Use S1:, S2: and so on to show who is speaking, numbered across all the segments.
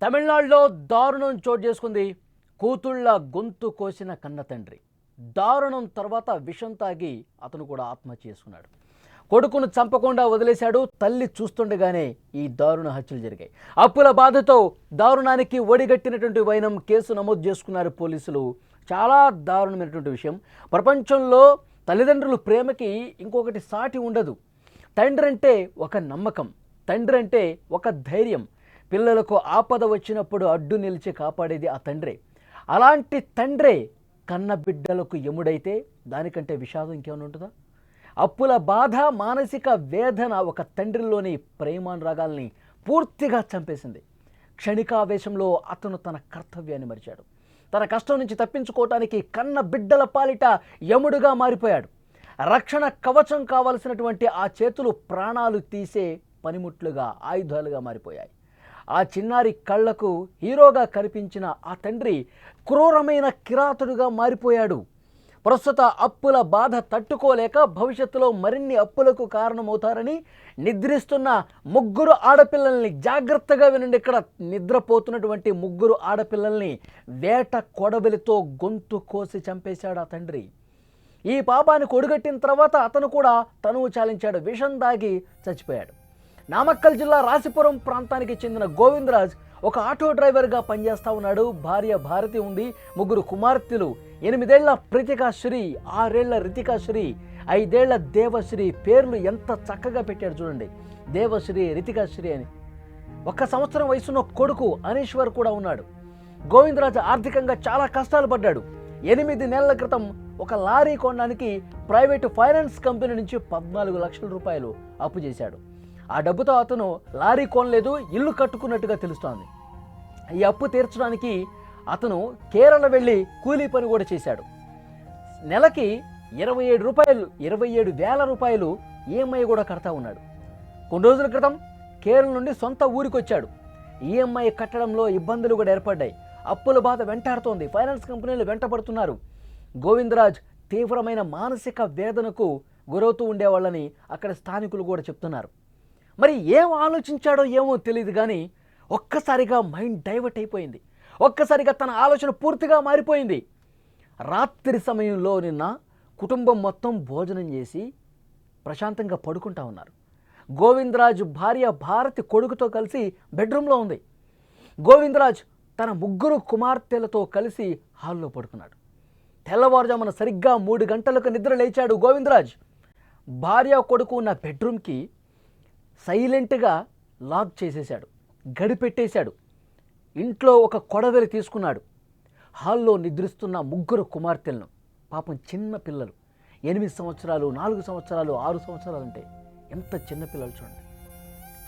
S1: తమిళనాడులో దారుణం చోటు చేసుకుంది. కూతుళ్ళ గొంతు కోసిన కన్న తండ్రి దారుణం తర్వాత విషం తాగి అతను కూడా ఆత్మహత్య చేసుకున్నాడు. కొడుకును చంపకుండా వదిలేశాడు. తల్లి చూస్తుండగానే ఈ దారుణ హత్యలు జరిగాయి. అప్పుల బాధతో దారుణానికి ఒడిగట్టినటువంటి వైనం కేసు నమోదు చేసుకున్నారు పోలీసులు. చాలా దారుణమైనటువంటి విషయం. ప్రపంచంలో తల్లిదండ్రుల ప్రేమకి ఇంకొకటి సాటి ఉండదు. తండ్రి అంటే ఒక నమ్మకం, తండ్రి అంటే ఒక ధైర్యం. పిల్లలకు ఆపద వచ్చినప్పుడు అడ్డు నిలిచి కాపాడేది ఆ తండ్రే. అలాంటి తండ్రే కన్న బిడ్డలకు యముడైతే దానికంటే విషాదం ఇంకేమైనా ఉంటుందా? అప్పుల బాధ, మానసిక వేదన ఒక తండ్రిలోని ప్రేమానురాగాల్ని పూర్తిగా చంపేసింది. క్షణికావేశంలో అతను తన కర్తవ్యాన్ని మరిచాడు. తన కష్టం నుంచి తప్పించుకోవటానికి కన్న బిడ్డల పాలిట యముడుగా మారిపోయాడు. రక్షణ కవచం కావలసినటువంటి ఆ చేతులు ప్రాణాలు తీసే పనిముట్లుగా, ఆయుధాలుగా మారిపోయాయి. ఆ చిన్నారి కళ్లకు హీరోగా కనిపించిన ఆ తండ్రి క్రూరమైన కిరాతుడుగా మారిపోయాడు. ప్రస్తుత అప్పుల బాధ తట్టుకోలేక భవిష్యత్తులో మరిన్ని అప్పులకు కారణమవుతారని నిద్రిస్తున్న ముగ్గురు ఆడపిల్లల్ని, జాగ్రత్తగా వినండి, ఇక్కడ నిద్రపోతున్నటువంటి ముగ్గురు ఆడపిల్లల్ని వేట కొడవలితో గొంతు కోసి చంపేశాడు ఆ తండ్రి. ఈ పాపానికి ఒడిగట్టిన తర్వాత అతను కూడా తనువు చాలించాడు. విషం దాగి చచ్చిపోయాడు. నామక్కల్ జిల్లా రాసిపురం ప్రాంతానికి చెందిన గోవిందరాజ్ ఒక ఆటో డ్రైవర్గా పనిచేస్తూ ఉన్నాడు. భార్య భారతి ఉంది. ముగ్గురు కుమార్తెలు. 8 ఏళ్ల ప్రీతికాశ్రీ, 6 ఏళ్ల రితికాశ్రీ, 5 ఏళ్ల దేవశ్రీ. పేర్లు ఎంత చక్కగా పెట్టాడు చూడండి, దేవశ్రీ, రితికాశ్రీ అని. 1 సంవత్సరం వయసున్న కొడుకు అనీశ్వర్ కూడా ఉన్నాడు. గోవిందరాజ్ ఆర్థికంగా చాలా కష్టాలు పడ్డాడు. 8 నెలల క్రితం ఒక లారీ కొనడానికి ప్రైవేటు ఫైనాన్స్ కంపెనీ నుంచి 14 లక్షల రూపాయలు అప్పు చేశాడు. ఆ డబ్బుతో అతను లారీ కొనలేదు, ఇల్లు కట్టుకున్నట్టుగా తెలుస్తోంది. ఈ అప్పు తీర్చడానికి అతను కేరళ వెళ్ళి కూలీ పని కూడా చేశాడు. నెలకి 27,000 రూపాయలు ఈఎంఐ కూడా కడతా ఉన్నాడు. కొన్ని రోజుల క్రితం కేరళ నుండి సొంత ఊరికి వచ్చాడు. ఈఎంఐ కట్టడంలో ఇబ్బందులు కూడా ఏర్పడ్డాయి. అప్పుల బాధ వెంటాడుతోంది. ఫైనాన్స్ కంపెనీలు వెంటబడుతున్నారు. గోవిందరాజ్ తీవ్రమైన మానసిక వేదనకు గురవుతూ ఉండేవాళ్ళని అక్కడ స్థానికులు కూడా చెప్తున్నారు. మరి ఏం ఆలోచించాడో ఏమో తెలియదు కానీ ఒక్కసారిగా మైండ్ డైవర్ట్ అయిపోయింది. ఒక్కసారిగా తన ఆలోచన పూర్తిగా మారిపోయింది. రాత్రి సమయంలో నిన్న కుటుంబం మొత్తం భోజనం చేసి ప్రశాంతంగా పడుకుంటా ఉన్నారు. గోవిందరాజ్ భార్య భారతి కొడుకుతో కలిసి బెడ్రూమ్లో ఉంది. గోవిందరాజ్ తన ముగ్గురు కుమార్తెలతో కలిసి హాల్లో పడుకున్నాడు. తెల్లవారుజామున సరిగ్గా 3 గంటలకు నిద్ర లేచాడు గోవిందరాజ్. భార్య కొడుకు ఉన్న బెడ్రూమ్కి సైలెంట్గా లాక్ చేసేశాడు, గడిపెట్టేశాడు. ఇంట్లో ఒక కొడవలి తీసుకున్నాడు. హాల్లో నిద్రిస్తున్న ముగ్గురు కుమార్తెలను, పాపం చిన్న పిల్లలు, 8 సంవత్సరాలు, 4 సంవత్సరాలు, 6 సంవత్సరాలు అంటే ఎంత చిన్న పిల్లలు చూడండి,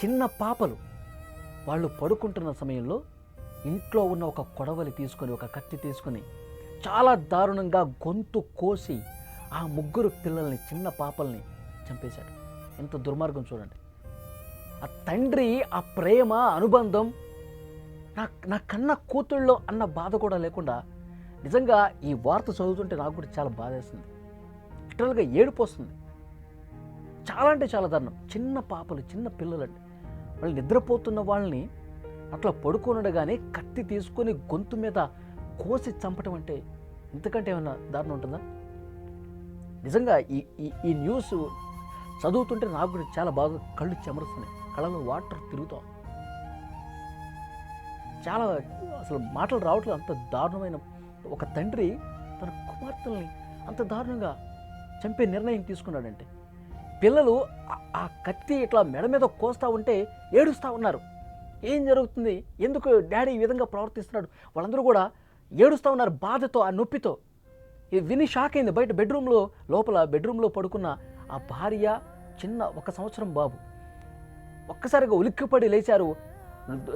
S1: చిన్న పాపలు. వాళ్ళు పడుకుంటున్న సమయంలో ఇంట్లో ఉన్న ఒక కొడవలి తీసుకొని, ఒక కత్తి తీసుకొని చాలా దారుణంగా గొంతు కోసి ఆ ముగ్గురు పిల్లల్ని, చిన్న పాపల్ని చంపేశాడు. ఎంత దుర్మార్గం చూడండి. ఆ తండ్రి ఆ ప్రేమ, అనుబంధం, నా కన్న కూతుళ్ళో అన్న బాధ కూడా లేకుండా, నిజంగా ఈ వార్త చదువుతుంటే నాకు కూడా చాలా బాధేస్తుంది. లిటరల్గా ఏడుపు వస్తుంది. చాలా అంటే చాలా దారుణం. చిన్న పాపలు, చిన్న పిల్లలండి. వాళ్ళు నిద్రపోతున్న వాళ్ళని అట్లా పడుకోనడగానే కత్తి తీసుకొని గొంతు మీద కోసి చంపటం అంటే ఇంతకంటే ఏమైనా దారుణం ఉంటుందా? నిజంగా ఈ న్యూస్ చదువుతుంటే నాకు కూడా చాలా బాగా కళ్ళు చెమరుస్తున్నాయి, కళ్ళలో వాటర్ తిరుగుతాం. చాలా అసలు మాటలు రావట్లేదు. అంత దారుణమైన ఒక తండ్రి తన కుమార్తెల్ని అంత దారుణంగా చంపే నిర్ణయం తీసుకున్నాడంటే, పిల్లలు ఆ కత్తి ఇట్లా మెడ మీద కోస్తూ ఉంటే ఏడుస్తూ ఉన్నారు. ఏం జరుగుతుంది, ఎందుకు డాడీ ఈ విధంగా ప్రవర్తిస్తున్నాడు, వాళ్ళందరూ కూడా ఏడుస్తూ ఉన్నారు బాధతో, ఆ నొప్పితో. ఇది విని షాక్ అయింది. బయట లోపల బెడ్రూమ్లో పడుకున్న ఆ భార్య, చిన్న 1 సంవత్సరం బాబు ఒక్కసారిగా ఉలిక్కిపడి లేచారు.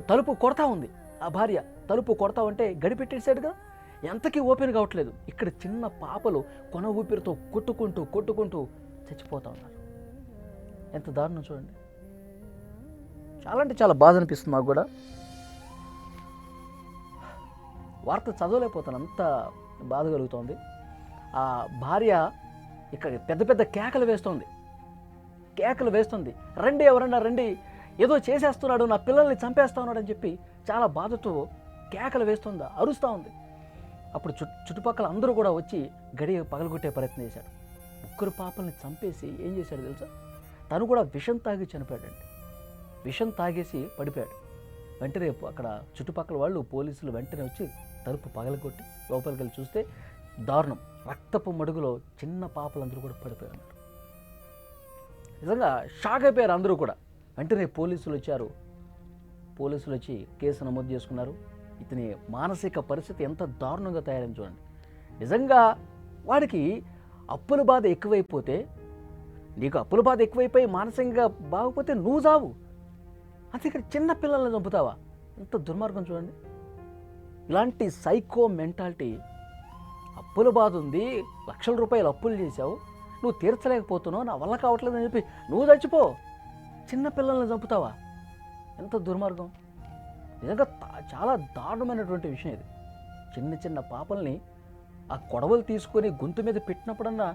S1: తలుపు కొడతా ఉంది ఆ భార్య. తలుపు కొడతా ఉంటే గడిపెట్టేసాడుగా, ఎంతకీ ఓపెన్ కావట్లేదు. ఇక్కడ చిన్న పాపలు కొన ఊపిరితో కొట్టుకుంటూ చచ్చిపోతూ ఉన్నారు. ఎంత దారుణం చూడండి. చాలా అంటే చాలా బాధ అనిపిస్తుంది నాకు కూడా. వార్త చదవలేకపోతాను, అంత బాధ కలుగుతోంది. ఆ భార్య ఇక్కడ పెద్ద కేకలు వేస్తుంది. రండి, ఎవరన్నా రండి, ఏదో చేసేస్తున్నాడు, నా పిల్లల్ని చంపేస్తా ఉన్నాడు అని చెప్పి చాలా బాధతో కేకలు వేస్తుంది, అరుస్తూ ఉంది. అప్పుడు చుట్టుపక్కల అందరూ కూడా వచ్చి గడియ పగలగొట్టే ప్రయత్నం చేశాడు. ముగ్గురు పాపల్ని చంపేసి ఏం చేశాడు తెలుసా? తను కూడా విషం తాగి చనిపోయాడండి. విషం తాగేసి పడిపోయాడు. వెంటనే అక్కడ చుట్టుపక్కల వాళ్ళు పోలీసులు వెంటనే వచ్చి తలుపు పగలగొట్టి లోపలికి వెళ్ళి చూస్తే దారుణం, రక్తపు మడుగులో చిన్న పాపలందరూ కూడా పడిపోయారు. నిజంగా షాక్ అయిపోయారు అందరూ కూడా. వెంటనే పోలీసులు వచ్చారు. పోలీసులు వచ్చి కేసు నమోదు చేసుకున్నారు. ఇతని మానసిక పరిస్థితి ఎంత దారుణంగా తయారైంది చూడండి. నిజంగా వాడికి అప్పుల బాధ ఎక్కువైపోతే, నీకు అప్పుల బాధ ఎక్కువైపోయి మానసికంగా బాగపోతే నువ్వు చావు, అంతేకాదు చిన్న పిల్లల్ని చంపుతావా? ఎంత దుర్మార్గం చూడండి. ఇలాంటి సైకో మెంటాలిటీ. అప్పుల బాధ ఉంది, లక్షల రూపాయలు అప్పులు చేశావు, నువ్వు తీర్చలేకపోతున్నావు, నా వల్ల కావట్లేదని చెప్పి నువ్వు చచ్చిపో, చిన్న పిల్లల్ని చంపుతావా? ఎంత దుర్మార్గం. నిజంగా చాలా దారుణమైనటువంటి విషయం ఇది. చిన్న చిన్న పాపల్ని ఆ కొడవలు తీసుకొని గొంతు మీద పెట్టినప్పుడన్నా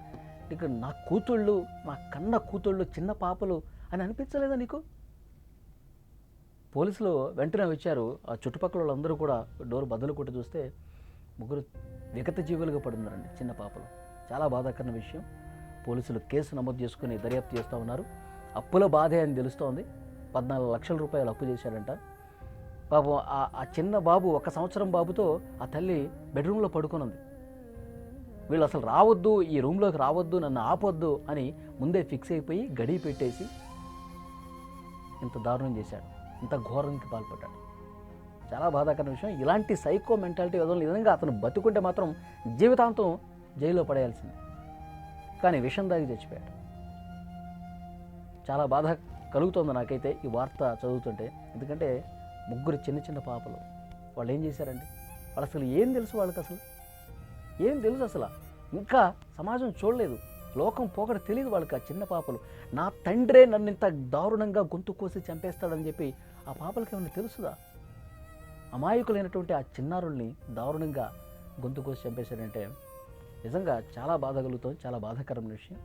S1: నీకు నా కూతుళ్ళు, నా కన్న కూతుళ్ళు చిన్న పాపలు అని అనిపించలేదా నీకు? పోలీసులు వెంటనే వచ్చారు. ఆ చుట్టుపక్కల వాళ్ళందరూ కూడా డోర్ బద్దలు కొట్టి చూస్తే ముగ్గురు విగత జీవులుగా పడున్నారండి, చిన్న పాపలు. చాలా బాధాకరమైన విషయం. పోలీసులు కేసు నమోదు చేసుకుని దర్యాప్తు చేస్తూ ఉన్నారు. అప్పుల బాధే అని తెలుస్తోంది. 14 లక్షల రూపాయలు అప్పు చేశాడంట పాపం. ఆ చిన్న బాబు, 1 సంవత్సరం బాబుతో ఆ తల్లి బెడ్రూమ్లో పడుకునుంది. వీళ్ళు అసలు రావద్దు, ఈ రూమ్లోకి రావద్దు, నన్ను ఆపొద్దు అని ముందే ఫిక్స్ అయిపోయి గడి పెట్టేసి ఇంత దారుణం చేశాడు, ఇంత ఘోరానికి పాల్పడ్డాడు. చాలా బాధాకరమైన విషయం. ఇలాంటి సైకో మెంటాలిటీ వదలని విధంగా అతను బతుకుంటే మాత్రం జీవితాంతం జైల్లో పడేయాల్సింది. కానీ విషం దాగి చచ్చిపోయాడు. చాలా బాధ కలుగుతుంది నాకైతే ఈ వార్త చదువుతుంటే. ఎందుకంటే ముగ్గురు చిన్న చిన్న పాపలు, వాళ్ళు ఏం చేశారండి? వాళ్ళు అసలు ఏం తెలుసు వాళ్ళకి? అసలు ఏం తెలుసు? అసలు ఇంకా సమాజం చూడలేదు, లోకం పోకడ తెలియదు వాళ్ళకి. ఆ చిన్న పాపలు, నా తండ్రే నన్ను ఇంత దారుణంగా గొంతు కోసి చంపేస్తాడని చెప్పి ఆ పాపలకి ఏమైనా తెలుసుదా? అమాయకులైనటువంటి ఆ చిన్నారుల్ని దారుణంగా గొంతు కోసి చంపేశాడంటే నిజంగా చాలా బాధ కలుగుతుంది. చాలా బాధాకరమైన విషయం.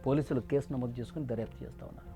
S1: పోలీసులు కేసు నమోదు చేసుకుని దర్యాప్తు చేస్తూ ఉన్నారు.